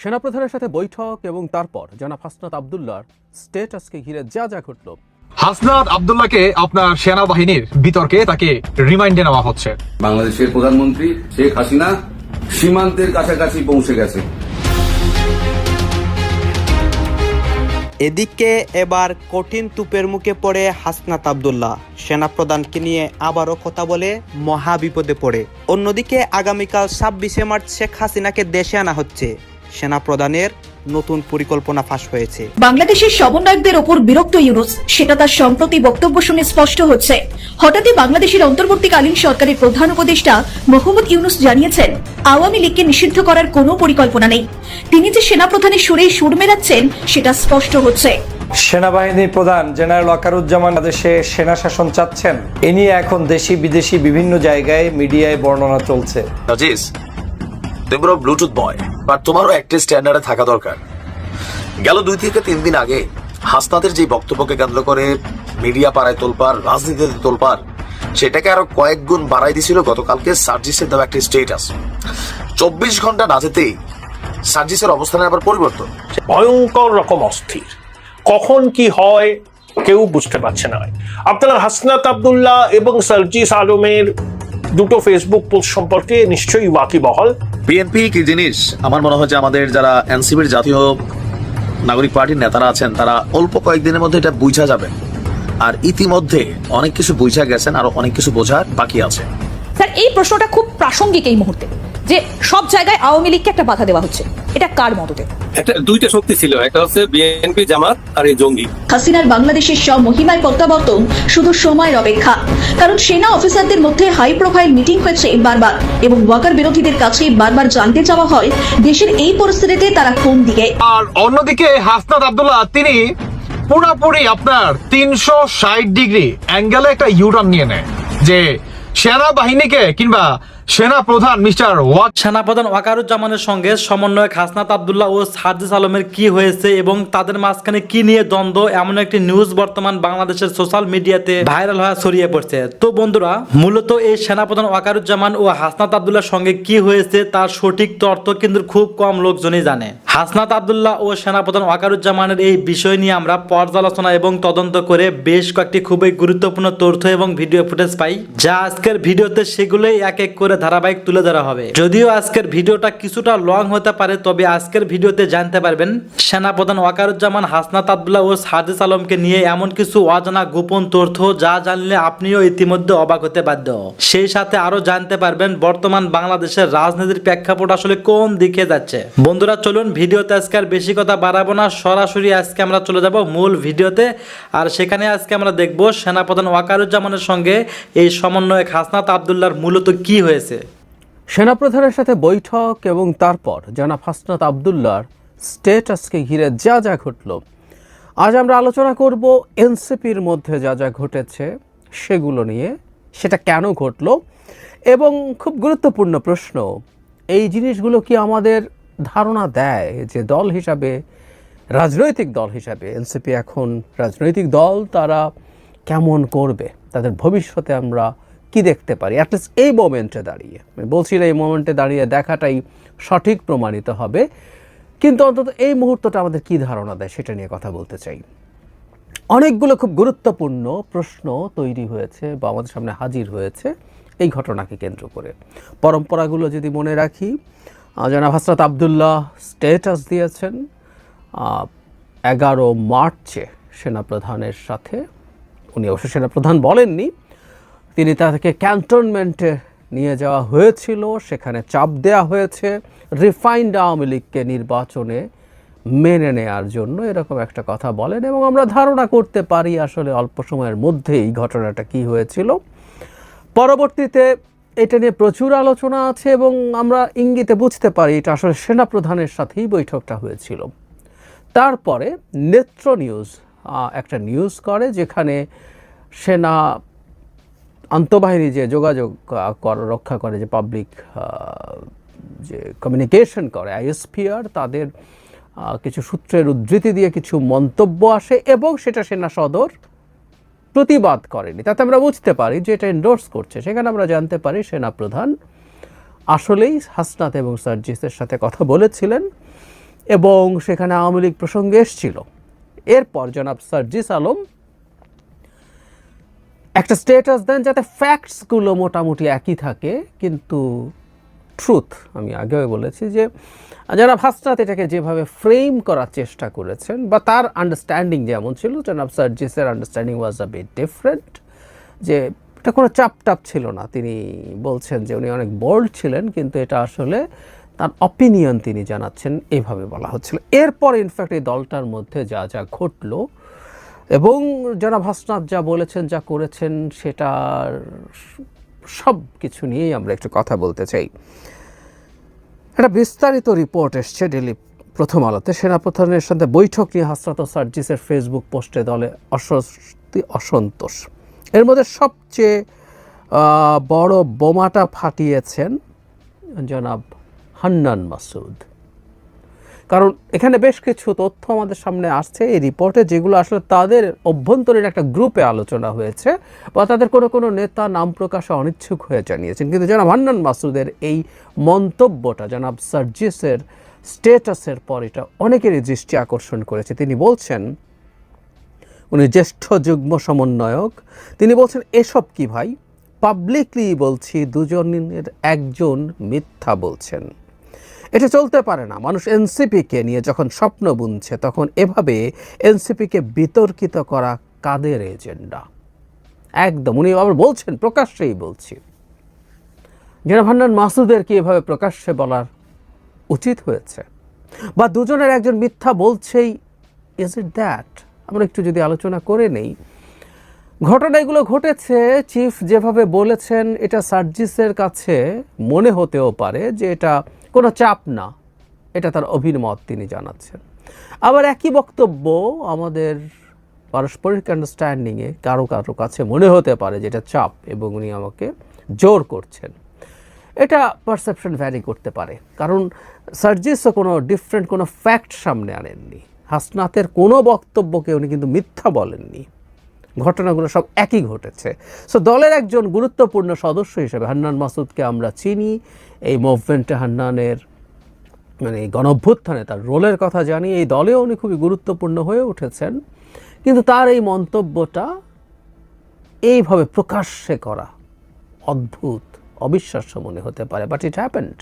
সেনাপ্রধানের সাথে বৈঠক এবং তারপর জনাব হাসনাত আবদুল্লাহর স্ট্যাটাসকে ঘিরে যা যা ঘটল। হাসনাত আবদুল্লাহকে আপনার সেনাবাহিনীর বিতর্কে তাকে রিমাইন্ডে নেওয়া হচ্ছে। বাংলাদেশের প্রধানমন্ত্রী শেখ হাসিনা সীমান্তের কাছাকাছি পৌঁছে গেছে। এদিকে এবার কঠিন তুপের মুখে পড়ে হাসনাত আবদুল্লাহ, সেনাপ্রধানকে নিয়ে আবারও কথা বলে মহা বিপদে পড়ে। অন্যদিকে আগামীকাল 26শে মার্চ শেখ হাসিনাকে দেশে আনা হচ্ছে। সেনাপ্রধানের নতুন পরিকল্পনা ফাঁস হয়েছে। বাংলাদেশের সমন্বয়কদের ওপর বিরক্ত ইউনূস, সেটা তার সম্প্রতি বক্তব্য শুনে স্পষ্ট হচ্ছে। হঠাৎই বাংলাদেশের অন্তর্বর্তীকালীন সরকারের প্রধান উপদেষ্টা মোহাম্মদ ইউনূস জানিয়েছেন, আওয়ামী লীগকে নিষিদ্ধ করার কোনো পরিকল্পনা নেই। তিনি যে সেনাপ্রধানের সুরে সুর মেলাচ্ছেন সেটা স্পষ্ট হচ্ছে। সেনাবাহিনী প্রধান জেনারেল ওয়াকারুজ্জামান দেশে সেনা শাসন চাচ্ছেন, এ নিয়ে এখন দেশি বিদেশি বিভিন্ন জায়গায় মিডিয়ায় বর্ণনা চলছে। আজিজ, তুমি পুরো ব্লুটুথ বয়, বাট তোমারও একটা স্ট্যান্ডার্ডে থাকা দরকার। গেল 2 থেকে 3 দিন আগে হাসনাতের যে বক্তব্যকে কেন্দ্র করে মিডিয়া পাড়ায় তোলপাড়, রাজনীতিতে তোলপাড়, সেটাকে আরো কয়েক গুণ বাড়াই দিছিল গতকালকে সার্জিসের দেওয়া একটা স্টেটাস। 24 ঘন্টা না যেতেই সার্জিসের অবস্থানের আবার পরিবর্তন। ভয়ঙ্কর রকম অস্থির, কখন কি হয় কেউ বুঝতে পারছে না। আপনারা হাসনাত আবদুল্লাহ এবং সার্জিস আলমের দুটো ফেসবুক পোস্ট সম্পর্কে নিশ্চয়ই ওয়াকিবহাল। বিএনপি কি জিনিস আমার মনে হয় যে আমাদের যারা এনসিপির জাতীয় নাগরিক পার্টির নেতারা আছেন তারা অল্প কয়েকদিনের মধ্যে এটা বুঝা যাবে, আর ইতিমধ্যে অনেক কিছু বুঝা গেছেন, আরো অনেক কিছু বোঝার বাকি আছে। স্যার, এই প্রশ্নটা খুব প্রাসঙ্গিক এই মুহূর্তে, যে সব জায়গায় আওয়ামী লীগকে একটা বাধা দেওয়া হচ্ছে, এটা কার মদতে? একটা দুইটা শক্তি ছিল, একটা হচ্ছে বিএনপি জামাত আর এই জঙ্গি। হাসিনার বাংলাদেশের সব মহিমায় প্রত্যাবর্তন শুধু সময়ের অপেক্ষা, কারণ সেনা অফিসারদের মধ্যে হাই প্রোফাইল মিটিং হয়েছে বারবার, এবং ওয়াকার বিরোধীদের কাছে বারবার জানতে চাওয়া হয় দেশের এই পরিস্থিতিতে তারা কোন দিকে। আর অন্যদিকে হাসনাত আবদুল্লাহ তিনি পুরোপুরি আপনার 360 ডিগ্রি অ্যাঙ্গেলে একটা ইউটার্ন নিয়ে নেয় যে সেনাবাহিনীকে কিংবা সেনা প্রধান সেনাপ্রধান ওয়াকারুজ্জামানের সঙ্গে সমন্বয়ক হাসনাত আবদুল্লাহ ও সার্জিস আলমের কি হয়েছে এবং তাদের মাঝখানে কি নিয়ে দ্বন্দ্ব, এমন একটি নিউজ বর্তমান বাংলাদেশের সোশ্যাল মিডিয়াতে ভাইরাল হয়ে ছড়িয়ে পড়ছে। তো বন্ধুরা, মূলত এই সেনাপ্রধান ওয়াকারুজ্জামান ও হাসনাত আবদুল্লাহর সঙ্গে কি হয়েছে তার সঠিক তথ্য কিন্তু খুব কম লোকজনই জানে। হাসনাত আবদুল্লাহ ও সেনাপ্রধান ওয়াকারুজ্জামানের এই বিষয় নিয়ে আমরা পর্যালোচনা এবং তদন্ত করে বেশ কয়েকটি খুবই গুরুত্বপূর্ণ তথ্য এবং ভিডিও ফুটেজ পাই, যা আজকের ভিডিওতে সেগুলোই এক এক করে ধারাবাহিক তুলে ধরা হবে। যদিও আজকের ভিডিওটা কিছুটা লং হতে পারে, তবে আজকের ভিডিওতে জানতে পারবেন সেনাপ্রধান ওয়াকারুজ্জামান, হাসনাত আবদুল্লাহ ও সার্জিস আলমকে নিয়ে এমন কিছু অজানা গোপন তথ্য যা জানলে আপনিও ইতিমধ্যে অবাক হতে বাধ্য। সেই সাথে আরো জানতে পারবেন বর্তমান বাংলাদেশের রাজনীতির প্রেক্ষাপট আসলে কোন দিকে যাচ্ছে। বন্ধুরা চলুন, ভিডিওতে আজকে আর বেশি কথা বাড়াবো না, সরাসরি আজকে আমরা চলে যাব মূল ভিডিওতে। আর সেখানে আজকে আমরা দেখব সেনাপ্রধান ওয়াকারুজ্জামানের সঙ্গে এই সমন্বয়ক হাসনাত আবদুল্লাহর মূলত কি হয়েছে। সেনাপ্রধানের সাথে বৈঠক এবং তারপর জনাব হাসনাত আবদুল্লাহর স্ট্যাটাসকে ঘিরে যা যা ঘটল। আজ আমরা আলোচনা করব এনসিপির মধ্যে যা যা ঘটেছে সেগুলো নিয়ে, সেটা কেন ঘটল, এবং খুব গুরুত্বপূর্ণ প্রশ্ন, এই জিনিসগুলো কি আমাদের ধারণা দেয় যে দল হিসাবে, রাজনৈতিক দল হিসাবে এনসিপি এখন রাজনৈতিক দল, তারা কেমন করবে, তাদের ভবিষ্যতে আমরা কি দেখতে পারি। অ্যাটলিস্ট এই মোমেন্টে দাঁড়িয়ে, আমি বলছি না এই মোমেন্টে দাঁড়িয়ে দেখাটাই সঠিক প্রমাণিত হবে, কিন্তু অন্তত এই মুহূর্তটা আমাদের কি ধারণা দেয় সেটা নিয়ে কথা বলতে চাই। অনেকগুলো খুব গুরুত্বপূর্ণ প্রশ্ন তৈরি হয়েছে বা আমাদের সামনে হাজির হয়েছে এই ঘটনাকে কেন্দ্র করে। পরম্পরাগুলো যদি মনে রাখি, জনাব হাসনাত আবদুল্লাহ স্ট্যাটাস দিয়েছেন 11 মার্চে সেনাপ্রধানের সাথে। উনি অবশ্য সেনাপ্রধান বলেননি, তিনি তাকে ক্যান্টনমেন্টে নিয়ে যাওয়া হয়েছিল, সেখানে চাপ দেওয়া হয়েছে রিফাইন্ড আওয়ামী লীগকে নির্বাচনে মেনে নেওয়ার জন্য, এরকম একটা কথা বলেন, এবং আমরা ধারণা করতে পারি আসলে অল্প সময়ের মধ্যেই ঘটনাটা কি হয়েছিল। পরবর্তীতে এটা নিয়ে প্রচুর আলোচনা আছে এবং আমরা ইঙ্গিতে বুঝতে পারি এটা আসলে সেনাপ্রধানের সাথেই বৈঠকটা হয়েছিল। তারপরে নেত্র নিউজ একটা নিউজ করে, যেখানে সেনা আন্তঃবাহিনী যে যোগাযোগ রক্ষা করে, যে পাবলিক যে কমিউনিকেশন করে, আইএসপিআর, তাদের কিছু সূত্রের উদ্ধৃতি দিয়ে কিছু মন্তব্য আসে এবং সেটা সেনা সদর প্রতিবাদ করেনি। তাতে আমরা বুঝতে পারি যে এটা এন্ডোর্স করছে। সেখানে আমরা জানতে পারি সেনাপ্রধান আসলেই হাসনাত এবং সার্জিসের সাথে কথা বলেছিলেন এবং সেখানে আওয়ামী লীগ প্রসঙ্গে এসেছিল। এরপর জনাব সার্জিস আলম একটা স্ট্যাটাস দেন যাতে ফ্যাক্টসগুলো মোটামুটি একই থাকে, কিন্তু ট্রুথ, আমি আগেও বলেছি যে জনাব হাসনাত এটাকে যেভাবে ফ্রেম করার চেষ্টা করেছেন বা তার আন্ডারস্ট্যান্ডিং যেমন ছিল, জনাব সার্জিসের understanding was a bit different, যে এটা কোনো চাপটাপ ছিল না। তিনি বলছেন যে উনি অনেক বোল্ড ছিলেন, কিন্তু এটা আসলে তার অপিনিয়ন তিনি জানাচ্ছেন, এইভাবে বলা হচ্ছিল। এরপর ইনফ্যাক্ট এই দলটার মধ্যে যা যা ঘটলো এবং জনাব হাসনাত যা বলেছেন, যা করেছেন, সেটার সব কিছু নিয়েই আমরা একটু কথা বলতে চাই। একটা বিস্তারিত রিপোর্ট এসছে ডেইলি প্রথম আলোতে। সেনাপ্রধানের সাথে বৈঠক নিয়ে হাসনাত ও সার্জিসের ফেসবুক পোস্টে দলে অস্বস্তি, অসন্তোষ। এর মধ্যে সবচেয়ে বড় বোমাটা ফাটিয়েছেন জনাব হান্নান মাসুদ, কারণ এখানে বেশ কিছু তথ্য আমাদের সামনে আসছে এই রিপোর্টে, যেগুলো আসলে তাদের অভ্যন্তরীণ একটা গ্রুপে আলোচনা হয়েছে বা তাদের কোনো কোনো নেতা নাম প্রকাশে অনিচ্ছুক হয়ে জানিয়েছেন। কিন্তু জনাব হান্নান মাসুদের এই মন্তব্যটা জনাব সার্জিসের স্ট্যাটাসের পর এটা অনেকেরই দৃষ্টি আকর্ষণ করেছে। তিনি বলছেন, উনি জ্যেষ্ঠ যুগ্ম সমন্বয়ক, তিনি বলছেন এসব কি ভাই, পাবলিকলি বলছি দুজনের একজন মিথ্যা বলছেন, এটা চলতে পারে না। মানুষ এনসিপিকে নিয়ে যখন স্বপ্ন বুনছে তখন এভাবে এনসিপিকে বিতর্কিত করা কাদের এজেন্ডা? একদম উনি আবার বলছেন, প্রকাশ্যেই বলছি। জনাব হান্নান মাসুদের কি এভাবে প্রকাশ্যে বলার উচিত হয়েছে? বা দুজনের একজন মিথ্যা বলছেই, ইজ ইট দ্যাট? আমরা একটু যদি আলোচনা করে নেই, ঘটনা এগুলো ঘটেছে, চিফ যেভাবে বলেছেন এটা সার্জিসের কাছে মনে হতেও পারে যে এটা কোনো চাপ না, এটা তার অভিমত তিনি জানাচ্ছেন। আবার একই বক্তব্য আমাদের পারস্পরিক আন্ডারস্ট্যান্ডিংয়ে কারো কারো কাছে মনে হতে পারে যে এটা চাপ এবং উনি আমাকে জোর করছেন। এটা পারসেপশন ভ্যারি করতে পারে, কারণ সার্জিসও কোনো ডিফারেন্ট কোনো ফ্যাক্ট সামনে আনেননি। হাসনাতের কোনো বক্তব্যকে উনি কিন্তু মিথ্যা বলেননি, ঘটনাগুলো সব একই ঘটেছে। সো দলের একজন গুরুত্বপূর্ণ সদস্য হিসেবে হান্নান মাসুদকে আমরা চিনি, এই মুভমেন্টে হান্নানের মানে গণঅভ্যুত্থানে তার রোলের কথা জানি, এই দলেও উনি খুবই গুরুত্বপূর্ণ হয়ে উঠেছেন। কিন্তু তার এই মন্তব্যটা এইভাবে প্রকাশ্যে করা অদ্ভুত, অবিশ্বাস্য মনে হতে পারে, বাট ইট হ্যাপেন্ড।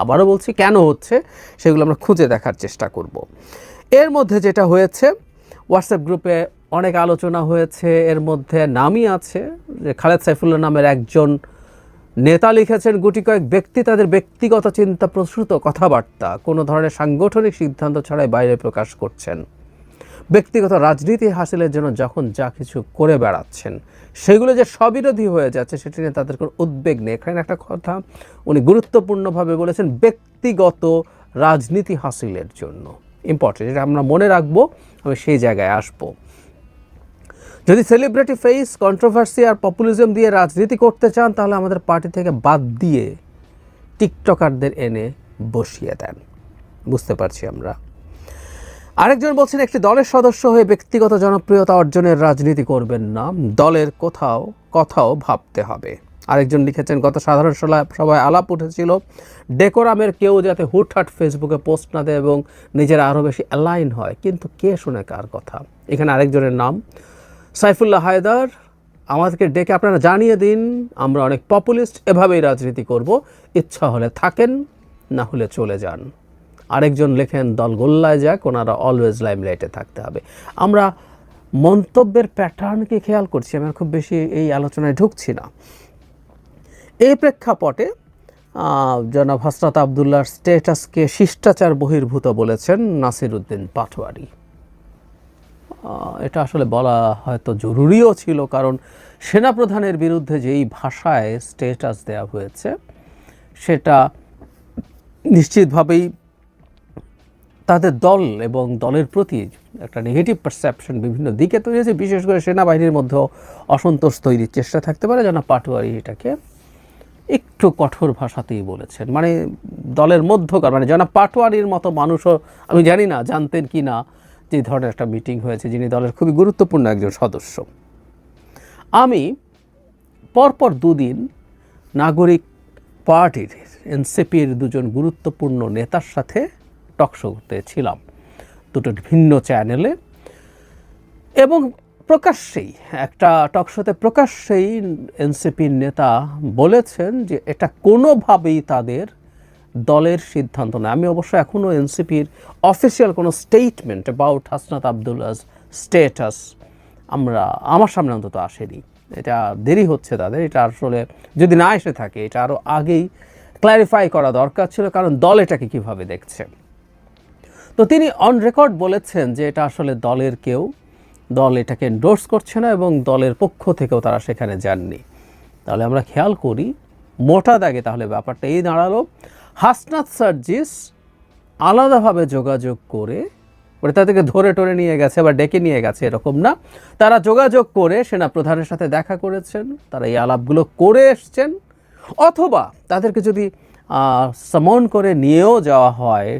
আবারও বলছি, কেন হচ্ছে সেগুলো আমরা খুঁজে দেখার চেষ্টা করব। এর মধ্যে যেটা হয়েছে, হোয়াটসঅ্যাপ গ্রুপে অনেক আলোচনা হয়েছে, এর মধ্যে নামই আছে যে খালেদ সাইফুল্লাহ নামের একজন নেতা লিখেছেন, গুটি কয়েক ব্যক্তি তাদের ব্যক্তিগত চিন্তা প্রসূত কথাবার্তা কোনো ধরনের সাংগঠনিক সিদ্ধান্ত ছাড়াই বাইরে প্রকাশ করছেন, ব্যক্তিগত রাজনীতি হাসিলের জন্য যখন যা কিছু করে বেড়াচ্ছেন সেগুলো যে স্ববিরোধী হয়ে যাচ্ছে সেটি নিয়ে তাদের কোনো উদ্বেগ নেই। এখানে একটা কথা উনি গুরুত্বপূর্ণভাবে বলেছেন, ব্যক্তিগত রাজনীতি হাসিলের জন্য। ইম্পর্টেন্ট, এটা আমরা মনে রাখবো, আমি সেই জায়গায় আসবো। যদি সেলিব্রিটি ফেস, কন্ট্রোভার্সি আর পপুলিজম দিয়ে রাজনীতি করতে চান তাহলে আমাদের পার্টি থেকে বাদ দিয়ে টিকটকারদের এনে বসিয়ে দেন, বুঝতে পারছি আমরা। আরেকজন বলছেন, একটি দলের সদস্য হয়ে ব্যক্তিগত জনপ্রিয়তা অর্জনের রাজনীতি করবেন না, দলের কথাও ভাবতে হবে। আরেকজন লিখেছেন, গত সাধারণ সভায় আলাপ উঠেছিল ডেকোরামের কেউ যাতে হুটহাট ফেসবুকে পোস্ট না দেয় এবং নিজেরা আরও বেশি অ্যালাইন হয়, কিন্তু কে শুনে কার কথা? এখানে আরেকজনের নাম সাইফুল্লাহ হায়দার, আমাদেরকে ডেকে আপনারা জানিয়ে দিন আমরা অনেক পপুলিস্ট, এভাবেই রাজনীতি করব, ইচ্ছা হলে থাকেন, না হলে চলে যান। আরেকজন লেখেন, দল গোল্লায় যাক, ওনারা অলওয়েজ লাইমলাইটে থাকতে হবে। আমরা মন্তব্যের প্যাটার্নকে খেয়াল করছি, আমরা খুব বেশি এই আলোচনায় ঢুকছি না। এই প্রেক্ষাপটে জনাব হাসনাত আবদুল্লাহর স্ট্যাটাসকে শিষ্টাচার বহির্ভূত বলেছেন নাসির উদ্দিন পাটোয়ারি। এটা আসলে বলা হয়তো জরুরিও ছিল, কারণ সেনাপ্রধানের বিরুদ্ধে যেই ভাষায় স্ট্যাটাস দেওয়া হয়েছে সেটা নিশ্চিতভাবেই তাদের দল এবং দলের প্রতি একটা নেগেটিভ পারসেপশন বিভিন্ন দিকে তৈরি হয়েছে, বিশেষ করে সেনাবাহিনীর মধ্যেও অসন্তোষ তৈরির চেষ্টা থাকতে পারে। জনাব পাটোয়ারি এটাকে একটু কঠোর ভাষাতেই বলেছেন, মানে দলের মধ্যকার, মানে জনাব পাটোয়ারির মতো মানুষও আমি জানি না জানতেন কি না যে ধরনের একটা মিটিং হয়েছে, যিনি দলের খুবই গুরুত্বপূর্ণ একজন সদস্য। আমি পরপর দুদিন নাগরিক পার্টির এনসিপির দুজন গুরুত্বপূর্ণ নেতার সাথে টকশোতে ছিলাম, দুটো ভিন্ন চ্যানেলে, এবং প্রকাশ্যেই একটা টকশোতে প্রকাশ্যেই এনসিপির নেতা বলেছেন যে এটা কোনোভাবেই তাদের দলের সিদ্ধান্ত নয়। আমি অবশ্য এখনও এনসিপির অফিসিয়াল কোনো স্টেটমেন্ট অ্যাবাউট হাসনাত আবদুল্লাহর স্টেটাস আমার সামনে অন্তত আসেনি। এটা দেরি হচ্ছে তাদের, এটা আসলে যদি না এসে থাকে এটা আরও আগেই ক্ল্যারিফাই করা দরকার ছিল, কারণ দল এটাকে কীভাবে দেখছে। তো তিনি অন রেকর্ড বলেছেন যে এটা আসলে দলের কেউ, দল এটাকে এন্ডোর্স করছে না এবং দলের পক্ষ থেকেও তারা সেখানে যাননি। তাহলে আমরা খেয়াল করি মোটা দাগে তাহলে ব্যাপারটা এই দাঁড়ালো, হাসনাত সার্জিস আলাদাভাবে যোগাযোগ করে, তাদেরকে ধরে টরে নিয়ে গেছে বা ডেকে নিয়ে গেছে এরকম না, তারা যোগাযোগ করে সেনাপ্রধানের সাথে দেখা করেছেন, তারা এই আলাপগুলো করে এসছেন, অথবা তাদেরকে যদি সমন করে নিয়েও যাওয়া হয়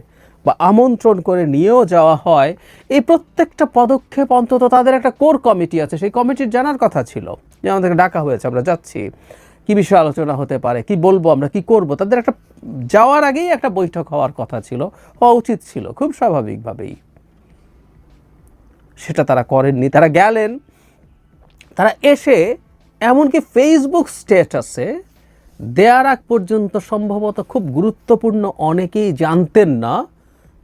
বা আমন্ত্রণ করে নিয়েও যাওয়া হয়, এই প্রত্যেকটা পদক্ষেপ অন্তত তাদের একটা কোর কমিটি আছে, সেই কমিটির জানার কথা ছিল যে আমাদেরকে ডাকা হয়েছে, আমরা যাচ্ছি, কী বিষয়ে আলোচনা হতে পারে, কি বলবো, আমরা কি করব, তাদের একটা যাওয়ার আগেই একটা বৈঠক হওয়ার কথা ছিল, হওয়া উচিত ছিল খুব স্বাভাবিকভাবেই। সেটা তারা করেননি, তারা গেলেন, তারা এসে এমনকি ফেসবুক স্ট্যাটাসে দেওয়ার আগ পর্যন্ত সম্ভবত খুব গুরুত্বপূর্ণ অনেকেই জানতেন না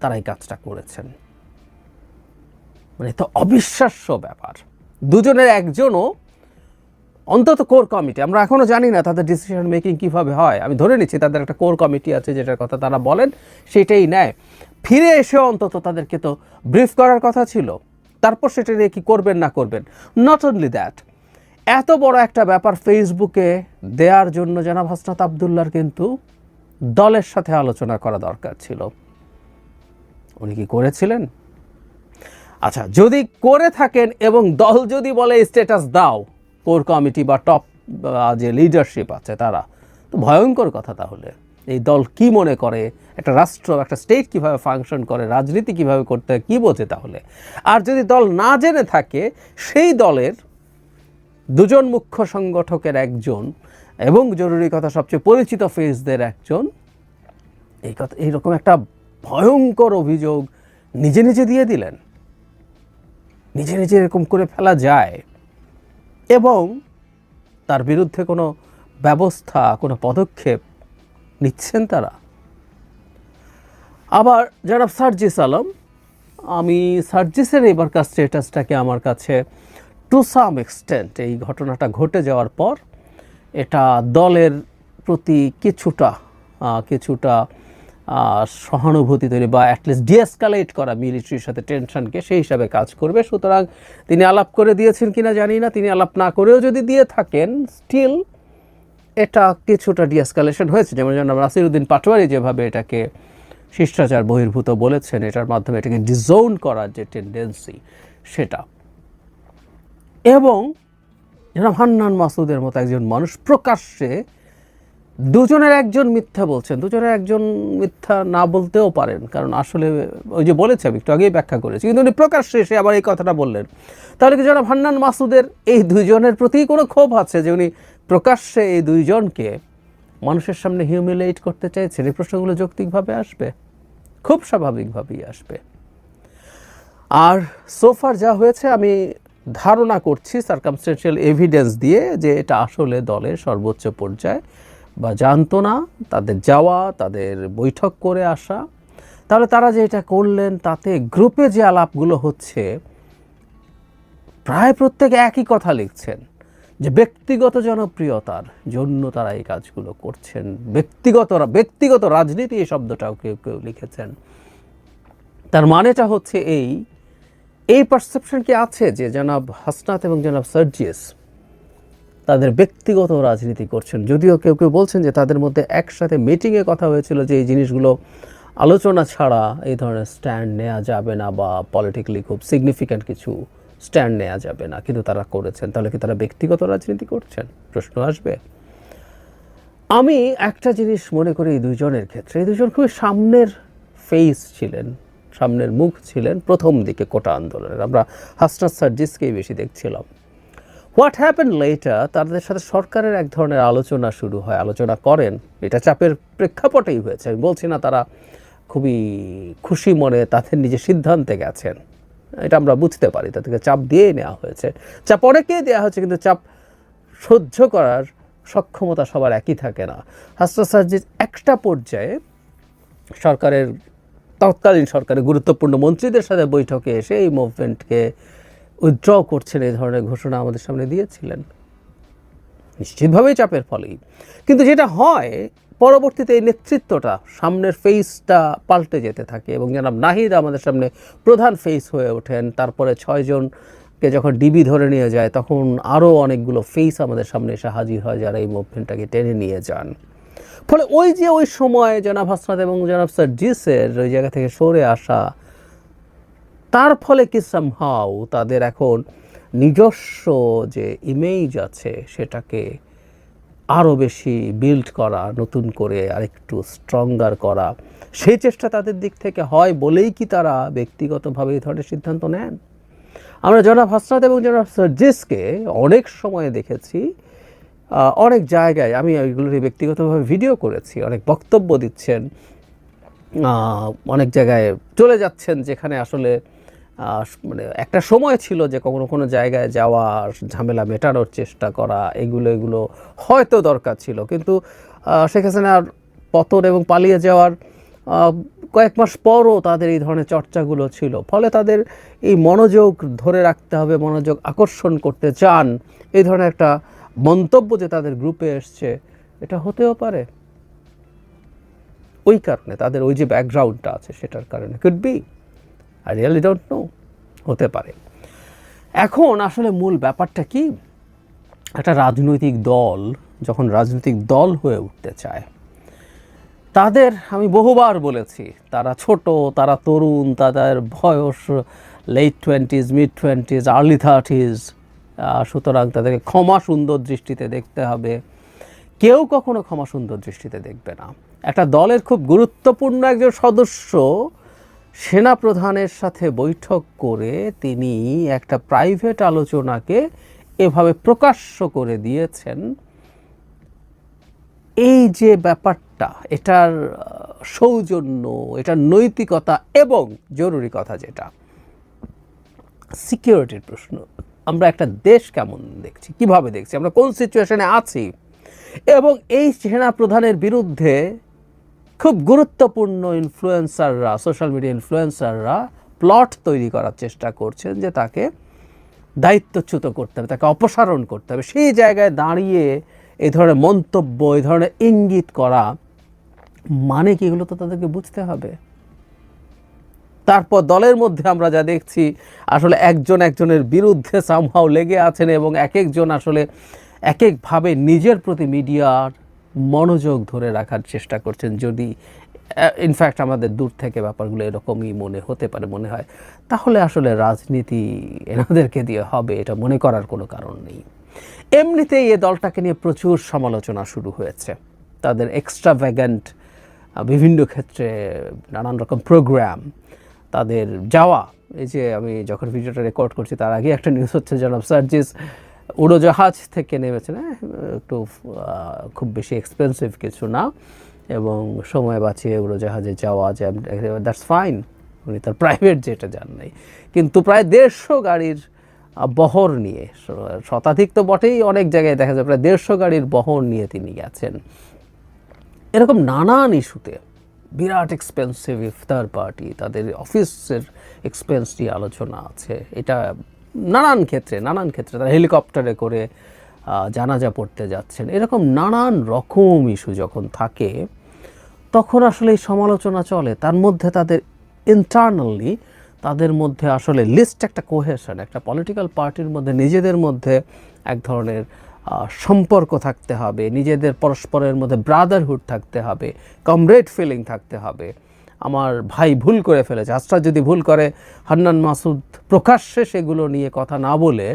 তারা এই কাজটা করেছেন। মানে তো অবিশ্বাস্য ব্যাপার, দুজনের একজনও অন্তত কোর কমিটি, আমরা এখনও জানি না তাদের ডিসিশন মেকিং কীভাবে হয়, আমি ধরে নিচ্ছি তাদের একটা কোর কমিটি আছে যেটার কথা তারা বলেন সেটাই নেয়। ফিরে এসেও অন্তত তাদেরকে তো ব্রিফ করার কথা ছিল, তারপর সেটা নিয়ে কী করবেন না করবেন। নট অনলি দ্যাট, এত বড় একটা ব্যাপার ফেসবুকে দেওয়ার জন্য জনাব হাসনাত আবদুল্লাহর কিন্তু দলের সাথে আলোচনা করা দরকার ছিল। উনি কি করেছিলেন? আচ্ছা, যদি করে থাকেন এবং দল যদি বলে স্ট্যাটাস দাও, কোর কমিটি বা টপ যে লিডারশিপ আছে তারা, তো ভয়ঙ্কর কথা। তাহলে এই দল কি মনে করে, একটা রাষ্ট্র, একটা স্টেট কিভাবে ফাংশন করে, রাজনীতি কিভাবে করতে হয়, কী বোঝে তাহলে? আর যদি দল না জেনে থাকে, সেই দলের দুজন মুখ্য সংগঠকের একজন এবং জরুরি কথা সবচেয়ে পরিচিত ফেসদের একজন এইরকম একটা ভয়ঙ্কর অভিযোগ নিজে নিজে দিয়ে দিলেন, নিজে নিজে এরকম করে ফেলা যায় এবং তার বিরুদ্ধে কোনো ব্যবস্থা, কোনো পদক্ষেপ নিচ্ছেন তারা। আবার জনাব সার্জিস আলম, আমি সার্জিসের এবারকার স্ট্যাটাসটাকে আমার কাছে টু সাম এক্সটেন্ট, এই ঘটনাটা ঘটে যাওয়ার পর এটা দলের প্রতি কিছুটা সহানুভূতি তৈরি বা অ্যাটলিস্ট ডিএসকালেট করা মিলিটারির সাথে টেনশনকে, সেই হিসাবে কাজ করবে। সুতরাং তিনি আলাপ করে দিয়েছেন কিনা জানি না, তিনি আলাপ না করেও যদি দিয়ে থাকেন, স্টিল এটা কিছুটা ডিএসকালেশন হয়েছে। যেমন নাসিরউদ্দিন পাটোয়ারি যেভাবে এটাকে শিষ্টাচার বহির্ভূত বলেছেন, এটার মাধ্যমে এটাকে ডিজোন করার যে টেন্ডেন্সি সেটা, এবং জনাব হান্নান মাসুদের মতো একজন মানুষ প্রকাশ্যে দুজনের একজন মিথ্যা বলছেন, দুজনের একজন মিথ্যা না বলতেও পারেন, কারণ আসলে ওই যে বলেছে, আমি একটু আগেই ব্যাখ্যা করেছি, কিন্তু উনি প্রকাশ্যে এসে আবার এই কথাটা বললেন। তাহলে কি জনাব হান্নান মাসুদের এই দুইজনের প্রতি কোনো ক্ষোভ আছে যে উনি প্রকাশ্যে এই দুইজনকে মানুষের সামনে হিউমিলেট করতে চাইছেন? এই প্রশ্নগুলো যৌক্তিকভাবে আসবে, খুব স্বাভাবিকভাবেই আসবে। আর সোফার যা হয়েছে, আমি ধারণা করছি সার্কামস্টেন্সিয়াল এভিডেন্স দিয়ে যে এটা আসলে দলের সর্বোচ্চ পর্যায়ে বা জানতো না, তাদের যাওয়া, তাদের বৈঠক করে আসা, তাহলে তারা যে এটা করলেন তাতে গ্রুপে যে আলাপগুলো হচ্ছে প্রায় প্রত্যেকে একই কথা লিখছেন যে ব্যক্তিগত জনপ্রিয়তার জন্য তারা এই কাজগুলো করছেন, ব্যক্তিগত রাজনীতি, এই শব্দটাও কেউ কেউ লিখেছেন। তার মানেটা হচ্ছে এই পারসেপশন কি আছে যে জনাব হাসনাত এবং জনাব সার্জিস তাদের ব্যক্তিগত রাজনীতি করছেন? যদিও কেউ কেউ বলছেন যে তাদের মধ্যে একসাথে মিটিংয়ে কথা হয়েছিল যে এই জিনিসগুলো আলোচনা ছাড়া এই ধরনের স্ট্যান্ড নেওয়া যাবে না বা পলিটিক্যালি খুব সিগনিফিক্যান্ট কিছু স্ট্যান্ড নেওয়া যাবে না, কিন্তু তারা করেছেন। তাহলে কি তারা ব্যক্তিগত রাজনীতি করছেন? প্রশ্ন আসবে। আমি একটা জিনিস মনে করি এই দুজনের ক্ষেত্রে, এই দুজন খুবই সামনের ফেস ছিলেন, সামনের মুখ ছিলেন প্রথম দিকে কোটা আন্দোলনের। আমরা হাসনাত সার্জিসকেই বেশি দেখছিলাম। হোয়াট হ্যাপেন লেটার, তাদের সাথে সরকারের এক ধরনের আলোচনা শুরু হয়, আলোচনা করেন, এটা চাপের প্রেক্ষাপটেই হয়েছে। আমি বলছি না তারা খুবই খুশি মনে তাদের নিজের সিদ্ধান্তে গেছেন, এটা আমরা বুঝতে পারি। তাদেরকে চাপ দিয়েই নেওয়া হয়েছে, চাপ অনেকেই দেওয়া হয়েছে, কিন্তু চাপ সহ্য করার সক্ষমতা সবার একই থাকে না। হাসনাত সার্জিস একটা পর্যায়ে সরকারের তৎকালীন সরকারের গুরুত্বপূর্ণ মন্ত্রীদের সাথে বৈঠকে এসে এই মুভমেন্টকে উইথড্র করছেন এই ধরনের ঘোষণা আমাদের সামনে দিয়েছিলেন, নিশ্চিতভাবেই চাপের ফলেই। কিন্তু যেটা হয় পরবর্তীতে এই নেতৃত্বটা, সামনের ফেসটা পাল্টে যেতে থাকে এবং জনাব নাহিদ আমাদের সামনে প্রধান ফেস হয়ে ওঠেন। তারপরে 6 জনকে যখন ডিবি ধরে নিয়ে যায় তখন আরও অনেকগুলো ফেস আমাদের সামনে এসে হাজির হয় যারা এই মুভমেন্টটাকে টেনে নিয়ে যান। ফলে ওই সময় জনাব হাসনাত এবং জনাব সার্জিসের ওই জায়গা থেকে সরে আসা, তার ফলে কি সামহাউ তাদের এখন নিজস্ব যে ইমেজ আছে সেটাকে আরও বেশি বিল্ড করা, নতুন করে আরেকটু স্ট্রঙ্গার করা, সেই চেষ্টা তাদের দিক থেকে হয় বলেই কি তারা ব্যক্তিগতভাবে এই ধরনের সিদ্ধান্ত নেন? আমরা জনাব হাসনাত এবং জনাব সার্জিসকে অনেক সময় দেখেছি অনেক জায়গায়, আমি ওইগুলোর ব্যক্তিগতভাবে ভিডিও করেছি, অনেক বক্তব্য দিচ্ছেন, অনেক জায়গায় চলে যাচ্ছেন যেখানে আসলে মানে একটা সময় ছিল যে কোনো জায়গায় যাওয়া, ঝামেলা মেটানোর চেষ্টা করা, এগুলো হয়তো দরকার ছিল। কিন্তু শেখ হাসিনার পতন এবং পালিয়ে যাওয়ার কয়েক মাস পরও তাদের এই ধরনের চর্চাগুলো ছিল। ফলে তাদের এই মনোযোগ ধরে রাখতে হবে, মনোযোগ আকর্ষণ করতে চান, এই ধরনের একটা মন্তব্য যে তাদের গ্রুপে এসছে, এটা হতেও পারে ওই কারণে, তাদের ওই যে ব্যাকগ্রাউন্ডটা আছে সেটার কারণে। Could be, I really don't know, হতে পারে। এখন আসলে মূল ব্যাপারটা কি, একটা রাজনৈতিক দল যখন রাজনৈতিক দল হয়ে উঠতে চায়, তাদের, আমি বহুবার বলেছি, তারা ছোট, তারা তরুণ, তাদের বয়স late 20s, mid 20s, early 30s, সুতরাং তাদেরকে ক্ষমা সুন্দর দৃষ্টিতে দেখতে হবে। কেউ কখনো ক্ষমা সুন্দর দৃষ্টিতে দেখবে না। একটা দলের খুব গুরুত্বপূর্ণ একজন সদস্য সেনাপ্রধানের সাথে বৈঠক করে তিনি একটা প্রাইভেট আলোচনাকে এভাবে প্রকাশ্য করে দিয়েছেন। এই যে ব্যাপারটা, এটার সৌজন্য, এটার নৈতিকতা এবং জরুরি কথা যেটা সিকিউরিটির প্রশ্ন, আমরা একটা দেশ কেমন দেখছি, কিভাবে দেখছি, আমরা কোন সিচুয়েশনে আছি, এবং এই সেনাপ্রধানের বিরুদ্ধে খুব গুরুত্বপূর্ণ ইনফ্লুয়েন্সাররা, সোশ্যাল মিডিয়া ইনফ্লুয়েন্সাররা প্লট তৈরি করার চেষ্টা করছেন যে তাকে দায়িত্বচ্যুত করতে হবে, তাকে অপসারণ করতে হবে। সেই জায়গায় দাঁড়িয়ে এই ধরনের মন্তব্য, এই ধরনের ইঙ্গিত করা মানে কি, এগুলো তো তাদেরকে বুঝতে হবে। তারপর দলের মধ্যে আমরা যা দেখছি, আসলে একজন একজনের বিরুদ্ধে সামহাও লেগে আছেন এবং এক একজন আসলে এক একভাবে নিজের প্রতি মিডিয়ার মনোযোগ ধরে রাখার চেষ্টা করছেন। যদি ইনফ্যাক্ট আমাদের দূর থেকে ব্যাপারগুলো এরকমই মনে হতে পারে, মনে হয়, তাহলে আসলে রাজনীতি এনাদেরকে দিয়ে হবে এটা মনে করার কোনো কারণ নেই। এমনিতেই এই দলটাকে নিয়ে প্রচুর সমালোচনা শুরু হয়েছে। তাদের এক্সট্রাভ্যাগান্ট বিভিন্ন ক্ষেত্রে নানান রকম প্রোগ্রাম, তাদের যাওয়া, এই যে আমি যখন ভিডিওটা রেকর্ড করছি তার আগে একটা নিউজ হচ্ছে জনাব সার্জিস উড়োজাহাজ থেকে নেমেছেন, একটু খুব বেশি এক্সপেন্সিভ কিছু না, এবং সময় বাঁচিয়ে উড়োজাহাজে যাওয়া, যে দ্যাটস ফাইন, উনি তার প্রাইভেট জেটে যান নাই, কিন্তু প্রায় 150 গাড়ির বহর নিয়ে, শতাধিক তো বটেই, অনেক জায়গায় দেখা যায় প্রায় 150 গাড়ির বহর নিয়ে তিনি গেছেন। এরকম নানান ইস্যুতে বিরাট এক্সপেন্সিভ ইফতার পার্টি, তাদের অফিসের এক্সপেন্স নিয়ে আলোচনা আছে। এটা নানান ক্ষেত্রে তারা হেলিকপ্টারে করে জানাজা পড়তে যাচ্ছেন। এরকম নানান রকম ইস্যু যখন থাকে তখন আসলে এই সমালোচনা চলে। তার মধ্যে তাদের ইন্টারনালি, তাদের মধ্যে আসলে লিস্ট একটা কোহেশন, একটা পলিটিক্যাল পার্টির মধ্যে নিজেদের মধ্যে এক ধরনের সম্পর্ক থাকতে হবে, নিজেদের পরস্পরের মধ্যে ব্রাদারহুড থাকতে হবে, কমরেড ফিলিং থাকতে হবে। আমার ভাই ভুল করে ফেলেছে, হাসনাত যদি ভুল করে, হান্নান মাসুদ প্রকাশ্যে সেগুলো নিয়ে কথা না বলে,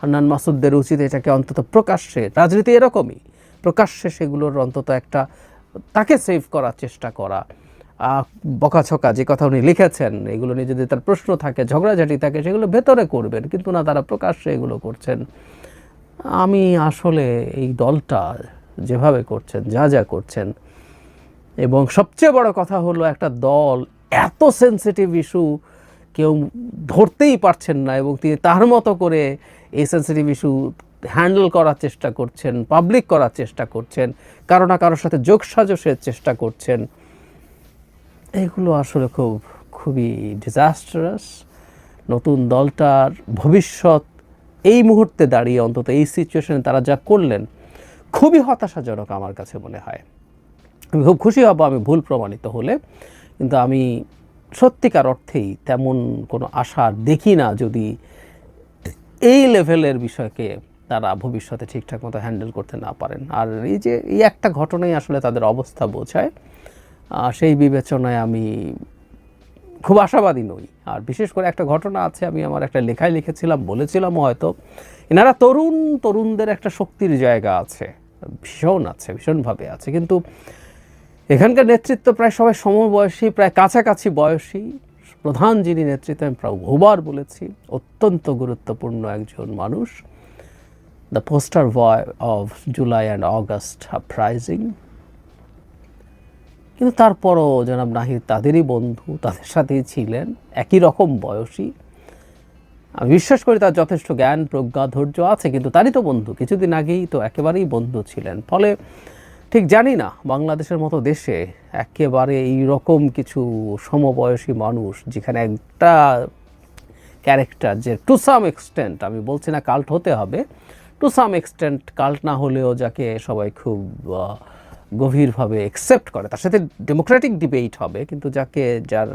হান্নান মাসুদদের উচিত এটাকে অন্তত প্রকাশ্যে, রাজনীতি এরকমই, প্রকাশ্যে সেগুলোর অন্তত একটা তাকে সেভ করার চেষ্টা করা। বকাছকা যে কথা উনি লিখেছেন, এগুলো নিয়ে যদি তার প্রশ্ন থাকে, ঝগড়াঝাটি থাকে, সেগুলো ভেতরে করবেন, কিন্তু না, তারা প্রকাশ্যে এগুলো করছেন। আমি আসলে এই দলটা যেভাবে করছেন, যা করছেন, এবং সবচেয়ে বড় কথা হলো একটা দল এত সেন্সিটিভ ইস্যু কেউ ধরতেই পারছেন না এবং তিনি তার মতো করে এই সেন্সিটিভ ইস্যু হ্যান্ডেল করার চেষ্টা করছেন, পাবলিক করার চেষ্টা করছেন, কারো না কারোর সাথে যোগসাজশের চেষ্টা করছেন। এগুলো আসলে খুবই ডিজাস্টারাস। নতুন দলটার ভবিষ্যৎ এই মুহূর্তে দাঁড়িয়ে, অন্তত এই সিচুয়েশনে তারা যা করলেন, খুবই হতাশাজনক আমার কাছে মনে হয়। আমি খুব খুশি হব আমি ভুল প্রমাণিত হলে, কিন্তু আমি সত্যিকার অর্থেই তেমন কোনো আশা দেখি না যদি এই লেভেলের বিষয়কে তারা ভবিষ্যতে ঠিকঠাক মতো হ্যান্ডেল করতে না পারেন। আর এই একটা ঘটনাই আসলে তাদের অবস্থা বোঝায়। সেই বিবেচনায় আমি খুব আশাবাদী নই। আর বিশেষ করে একটা ঘটনা আছে, আমি আমার একটা লেখায় লিখেছিলাম, বলেছিলাম হয়তো, এনারা তরুণদের একটা শক্তির জায়গা আছে, ভীষণভাবে আছে, কিন্তু এখানকার নেতৃত্ব প্রায় সবাই সমবয়সী, প্রায় কাছাকাছি বয়সী। প্রধান যিনি নেতৃত্ব, আমি প্রায় বহুবার বলেছি, অত্যন্ত গুরুত্বপূর্ণ একজন মানুষ, the poster boy of July and August uprising. কিন্তু তারপরও জনাব নাহিদ তাদেরই বন্ধু, তাদের সাথেই ছিলেন, একই রকম বয়সী। আমি বিশ্বাস করি তার যথেষ্ট জ্ঞান, প্রজ্ঞা, ধৈর্য আছে, কিন্তু তারই তো বন্ধু, কিছুদিন আগেই তো একেবারেই বন্ধু ছিলেন। ফলে ঠিক জানি না বাংলাদেশের মতো দেশে একেবারে এই রকম কিছু সমবয়সী মানুষ, যেখানে একটা ক্যারেক্টার যে টু সাম এক্সটেন্ট, আমি বলছি না কাল্ট হতে হবে, টু সাম এক্সটেন্ট কাল্ট না হলেও যাকে সবাই খুব গভীরভাবে অ্যাকসেপ্ট করে, তার সাথে ডেমোক্রেটিক ডিবেট হবে, কিন্তু যার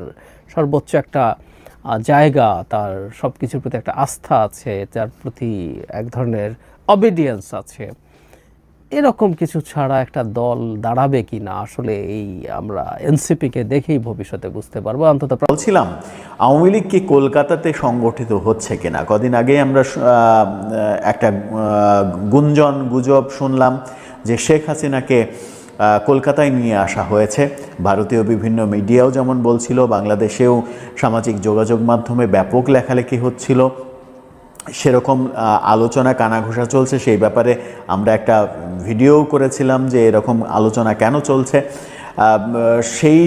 সর্বোচ্চ একটা জায়গা, তার সব কিছুর প্রতি একটা আস্থা আছে, যার প্রতি এক ধরনের অবিডিয়েন্স আছে, এরকম কিছু ছাড়া একটা দল দাঁড়াবে কি না আসলে এই আমরা এনসিপিকে দেখেই ভবিষ্যতে বুঝতে পারবো। অন্তত বলছিলাম আওয়ামী লীগ কি কলকাতাতে সংগঠিত হচ্ছে কিনা। কদিন আগে আমরা একটা গুজব শুনলাম যে শেখ হাসিনাকে কলকাতায় নিয়ে আসা হয়েছে। ভারতীয় বিভিন্ন মিডিয়াও যেমন বলছিল, বাংলাদেশেও সামাজিক যোগাযোগ মাধ্যমে ব্যাপক লেখালেখি হচ্ছিল, সেরকম আলোচনা কানাঘোষা চলছে। সেই ব্যাপারে আমরা একটা ভিডিও করেছিলাম যে এরকম আলোচনা কেন চলছে। সেই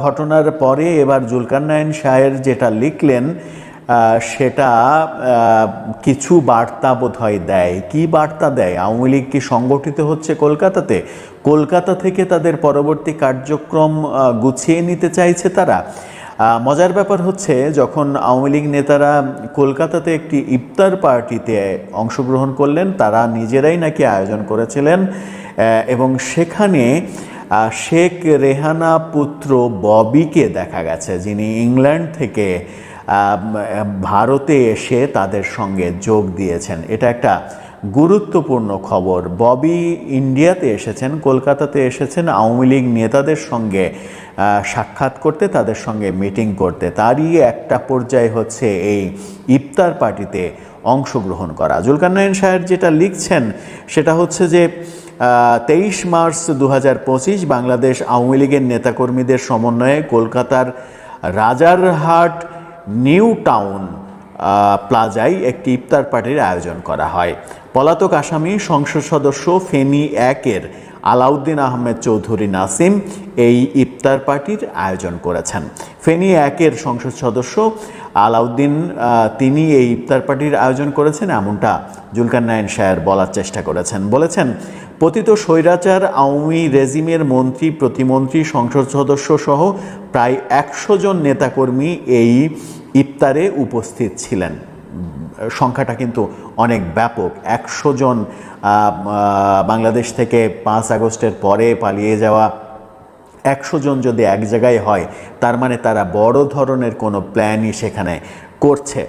ঘটনার পরে এবার জুলকারনাইন শাহের যেটা লিখলেন সেটা কিছু বার্তা বোধহয় দেয়। কি বার্তা দেয়? আওয়ামী লীগ কি সংগঠিত হচ্ছে কলকাতাতে? কলকাতা থেকে তাদের পরবর্তী কার্যক্রম গুছিয়ে নিতে চাইছে তারা। মজার ব্যাপার হচ্ছে, যখন আওয়ামী লীগ নেতারা কলকাতাতে একটি ইফতার পার্টিতে অংশগ্রহণ করলেন, তারা নিজেরাই নাকি আয়োজন করেছিলেন, এবং সেখানে শেখ রেহানা পুত্র ববিকে দেখা গেছে, যিনি ইংল্যান্ড থেকে ভারতে এসে তাদের সঙ্গে যোগ দিয়েছেন। এটা একটা গুরুত্বপূর্ণ খবর। ববি ইন্ডিয়াতে এসেছেন, কলকাতাতে এসেছেন আওয়ামী লীগ নেতাদের সঙ্গে সাক্ষাৎ করতে, তাদের সঙ্গে মিটিং করতে। তারই একটা পর্যায় হচ্ছে এই ইফতার পার্টিতে অংশগ্রহণ করা। জুলকারনাইন শাহের যেটা লিখছেন সেটা হচ্ছে যে 23 মার্চ 2025 বাংলাদেশ আওয়ামী লীগের নেতাকর্মীদের সমন্বয়ে কলকাতার রাজারহাট নিউ টাউন প্লাজায় একটি ইফতার পার্টির আয়োজন করা হয়। পলাতক আসামি সংসদ সদস্য ফেনী 1-এর আলাউদ্দিন আহমেদ চৌধুরী নাসিম এই ইফতার পার্টির আয়োজন করেছেন। ফেনী 1-এর সংসদ সদস্য আলাউদ্দিন তিনি এই ইফতার পার্টির আয়োজন করেছেন, এমনটা জুলকারনাইন শাহের বলার চেষ্টা করেছেন। বলেছেন, পতিত স্বৈরাচার আওয়ামী রেজিমের মন্ত্রী, প্রতিমন্ত্রী, সংসদ সদস্য সহ প্রায় 100 জন নেতাকর্মী এই ইফতারে উপস্থিত ছিলেন। সংখ্যাটা কিন্তু অনেক ব্যাপক। 100 জন বাংলাদেশ থেকে 5 আগস্টের পরে পালিয়ে যাওয়া 100 জন যদি এক জায়গায় হয়, তার মানে তারা বড় ধরনের কোনো প্ল্যানই সেখানে করছে।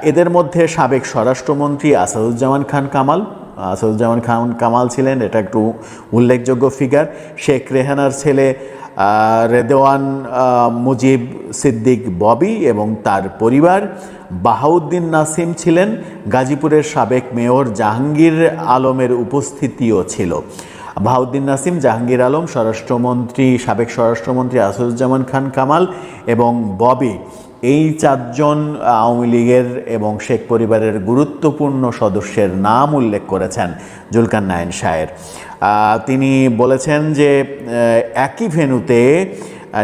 এদের মধ্যে সাবেক স্বরাষ্ট্রমন্ত্রী আসাদুজ্জামান খান কামাল ছিলেন, এটা একটু উল্লেখযোগ্য ফিগার। শেখ রেহানার ছেলে রেদওয়ান মুজিব সিদ্দিক ববি এবং তার পরিবার। বাহাউদ্দিন নাসিম ছিলেন। গাজীপুরের সাবেক মেয়র জাহাঙ্গীর আলমের উপস্থিতিও ছিল। বাহাউদ্দিন নাসিম, জাহাঙ্গীর আলম, সাবেক স্বরাষ্ট্রমন্ত্রী আসাদুজ্জামান খান কামাল এবং ববি, এই 4 জন আওয়ামী লীগের এবং শেখ পরিবারের গুরুত্বপূর্ণ সদস্যের নাম উল্লেখ করেছেন জুলকারনাইন শাহের। তিনি বলেছেন যে একই ভেন্যুতে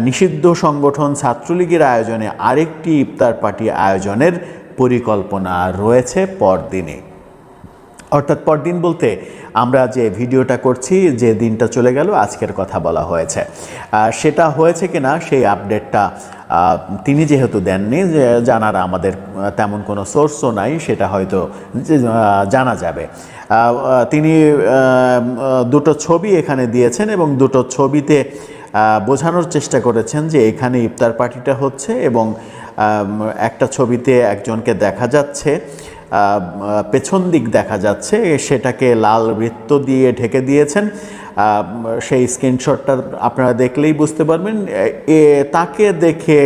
নিষিদ্ধ সংগঠন ছাত্রলীগের আয়োজনে আরেকটি ইফতার পার্টি আয়োজনের পরিকল্পনা রয়েছে পরদিনে। অর্থাৎ পরদিন বলতে আমরা যে ভিডিওটা করছি, যে দিনটা চলে গেল, আজকের কথা বলা হয়েছে। সেটা হয়েছে কিনা সেই আপডেটটা তিনি যেহেতু দেননি, যে জানার আমাদের তেমন কোনো সোর্সও নাই, সেটা হয়তো জানা যাবে। তিনি দুটো ছবি এখানে দিয়েছেন এবং দুটো ছবিতে বোঝানোর চেষ্টা করেছেন যে এখানে ইফতার পার্টিটা হচ্ছে, এবং একটা ছবিতে একজনকে দেখা যাচ্ছে, পেছন দিক দেখা যাচ্ছে, সেটাকে লাল বৃত্ত দিয়ে ঢেকে দিয়েছেন। সেই স্ক্রিনশটটা আপনারা দেখলেই বুঝতে পারবেন। তাকে দেখে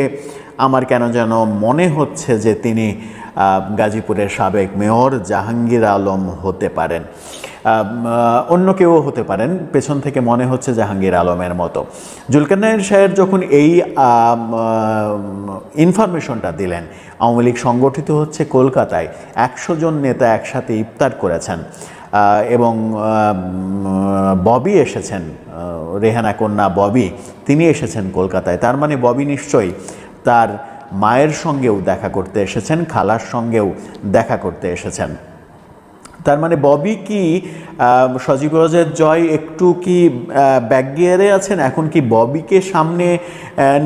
আমার কেন যেন মনে হচ্ছে যে তিনি গাজীপুরের সাবেক মেয়র জাহাঙ্গীর আলম হতে পারেন, অন্য কেউ হতে পারেন। পেছন থেকে মনে হচ্ছে জাহাঙ্গীর আলমের মতো। জুলকারনাইন সাহেব যখন এই ইনফরমেশনটা দিলেন, আওয়ামী লীগ সংগঠিত হচ্ছে কলকাতায়, 100 জন নেতা একসাথে ইফতার করেছেন এবং ববি এসেছেন, রেহানা কন্যা ববি, তিনি এসেছেন কলকাতায়। তার মানে ববি নিশ্চয়ই তার মায়ের সঙ্গেও দেখা করতে এসেছেন, খালার সঙ্গেও দেখা করতে এসেছেন। তার মানে ববি কি সজীব ওয়াজেদ জয় একটু কি ব্যাক গিয়ারে আছেন? এখন কি ববিকে সামনে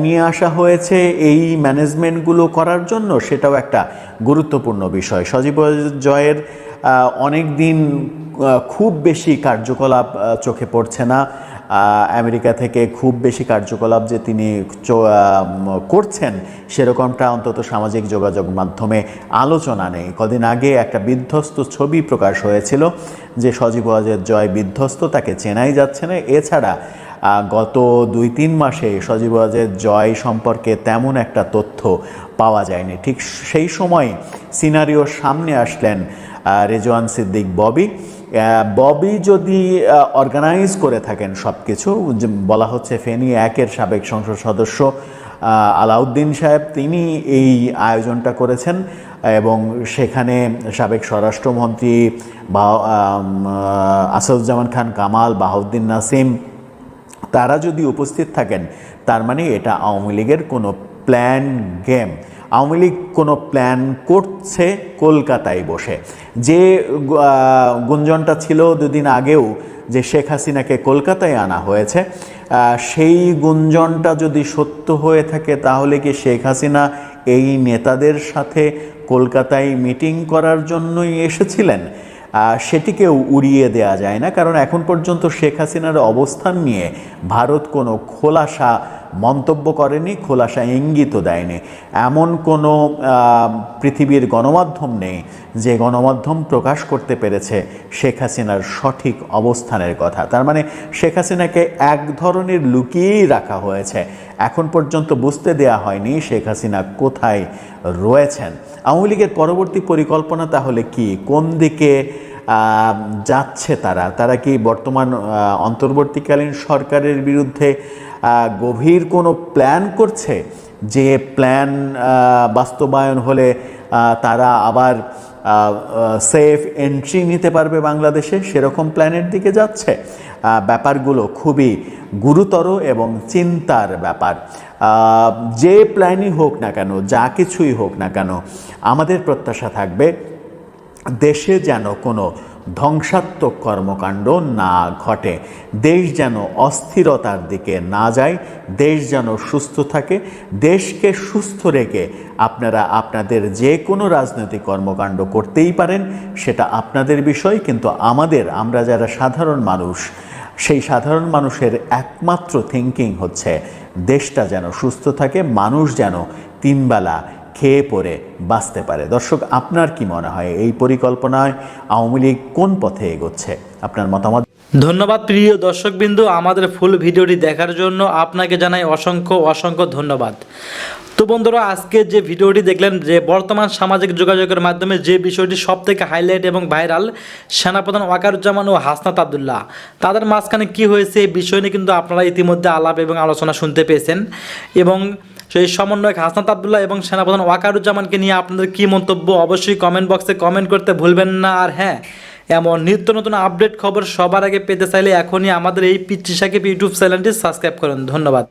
নিয়ে আসা হয়েছে এই ম্যানেজমেন্টগুলো করার জন্য? সেটাও একটা গুরুত্বপূর্ণ বিষয়। সজীব ওয়াজেদ জয়ের অনেক দিন খুব বেশি কার্যকলাপ চোখে পড়ছে না। আমেরিকা থেকে খুব বেশি কার্যকলাপ যে তিনি করছেন সেরকমটা অন্তত সামাজিক যোগাযোগ মাধ্যমে আলোচনা নেই। কদিন আগে একটা বিধ্বস্ত ছবি প্রকাশ হয়েছিল যে সজীব ওয়াজেদ জয় বিধ্বস্ত, তাকে চেনাই যাচ্ছে না। এছাড়া গত 2-3 মাসে সজীব ওয়াজেদ জয় সম্পর্কে তেমন একটা তথ্য পাওয়া যায়নি। ঠিক সেই সময় সিনারিওর সামনে আসলেন রেজওয়ান সিদ্দিক ববি। ববি যদি অর্গানাইজ করে থাকেন সব কিছু, বলা হচ্ছে ফেনী 1-এর সাবেক সংসদ সদস্য আলাউদ্দিন সাহেব তিনি এই আয়োজনটা করেছেন, এবং সেখানে সাবেক স্বরাষ্ট্রমন্ত্রী আসাদুজ্জামান খান কামাল, বাহাউদ্দিন নাসিম, তারা যদি উপস্থিত থাকেন, তার মানে এটা আওয়ামী লীগের কোনো প্ল্যান গেম। আওয়ামী লীগ কোনো প্ল্যান করছে কলকাতায় বসে। যে গুঞ্জনটা ছিল 2 দিন আগেও যে শেখ হাসিনাকে কলকাতায় আনা হয়েছে, সেই গুঞ্জনটা যদি সত্য হয়ে থাকে, তাহলে কি শেখ হাসিনা এই নেতাদের সাথে কলকাতায় মিটিং করার জন্যই এসেছিলেন? সেটিকেও উড়িয়ে দেওয়া যায় না, কারণ এখন পর্যন্ত শেখ হাসিনার অবস্থান নিয়ে ভারত কোনো খোলাসা মন্তব্য করেনি, খোলাসা ইঙ্গিতও দেয়নি। এমন কোনো পৃথিবীর গণমাধ্যম নেই যে গণমাধ্যম প্রকাশ করতে পেরেছে শেখ হাসিনার সঠিক অবস্থানের কথা। তার মানে শেখ হাসিনাকে এক ধরনের লুকিয়েই রাখা হয়েছে। এখন পর্যন্ত বুঝতে দেয়া হয়নি শেখ হাসিনা কোথায় রয়েছেন। আওয়ামী লীগের পরবর্তী পরিকল্পনা তাহলে কি? কোন দিকে যাচ্ছে তারা কি বর্তমান অন্তর্বর্তীকালীন সরকারের বিরুদ্ধে গভীর কোনো প্ল্যান করছে, যে প্ল্যান বাস্তবায়ন হলে তারা আবার সেফ এন্ট্রি নিতে পারবে বাংলাদেশে? সেরকম প্ল্যানের দিকে যাচ্ছে। ব্যাপারগুলো খুবই গুরুতর এবং চিন্তার ব্যাপার। যে প্ল্যানই হোক না কেন, যা কিছুই হোক না কেন, আমাদের প্রত্যাশা থাকবে দেশে যেন কোনো ধ্বংসাত্মক কর্মকাণ্ড না ঘটে, দেশ যেন অস্থিরতার দিকে না যায়, দেশ যেন সুস্থ থাকে। দেশকে সুস্থ রেখে আপনারা আপনাদের যে কোনো রাজনৈতিক কর্মকাণ্ড করতেই পারেন, সেটা আপনাদের বিষয়। কিন্তু আমরা যারা সাধারণ মানুষ, সেই সাধারণ মানুষের একমাত্র থিঙ্কিং হচ্ছে দেশটা যেন সুস্থ থাকে, মানুষ যেন 3 বেলা খেয়ে পরে বাঁচতে পারে। দর্শক, আপনার কি মনে হয় এই পরিকল্পনায় আওয়ামী লীগ কোন পথে এগোচ্ছে? আপনার মতামত। ধন্যবাদ প্রিয় দর্শকবৃন্দ, আমাদের ফুল ভিডিওটি দেখার জন্য আপনাকে জানাই অসংখ্য ধন্যবাদ। তো বন্ধুরা, আজকে যে ভিডিওটি দেখলেন, যে বর্তমান সামাজিক যোগাযোগের মাধ্যমে যে বিষয়টি সব থেকে হাইলাইট এবং ভাইরাল, সেনাপ্রধান ওয়াকারুজ্জামান ও হাসনাত আবদুল্লাহ, তাদের মাঝখানে কি হয়েছে এই বিষয় নিয়ে কিন্তু আপনারা ইতিমধ্যে আলাপ এবং আলোচনা শুনতে পেয়েছেন। এবং সেই সমন্বয়ক হাসনাত আবদুল্লাহ এবং সেনাপ্রধান ওয়াকারুজ্জামানকে নিয়ে আপনাদের কি মন্তব্য অবশ্যই কমেন্ট বক্সে কমেন্ট করতে ভুলবেন না। আর হ্যাঁ, এমন নিত্য নতুন আপডেট খবর সবার আগে পেতে চাইলে এখনই আমাদের এই পিচ্চি সাকিব ইউটিউব চ্যানেলটি সাবস্ক্রাইব করুন। ধন্যবাদ।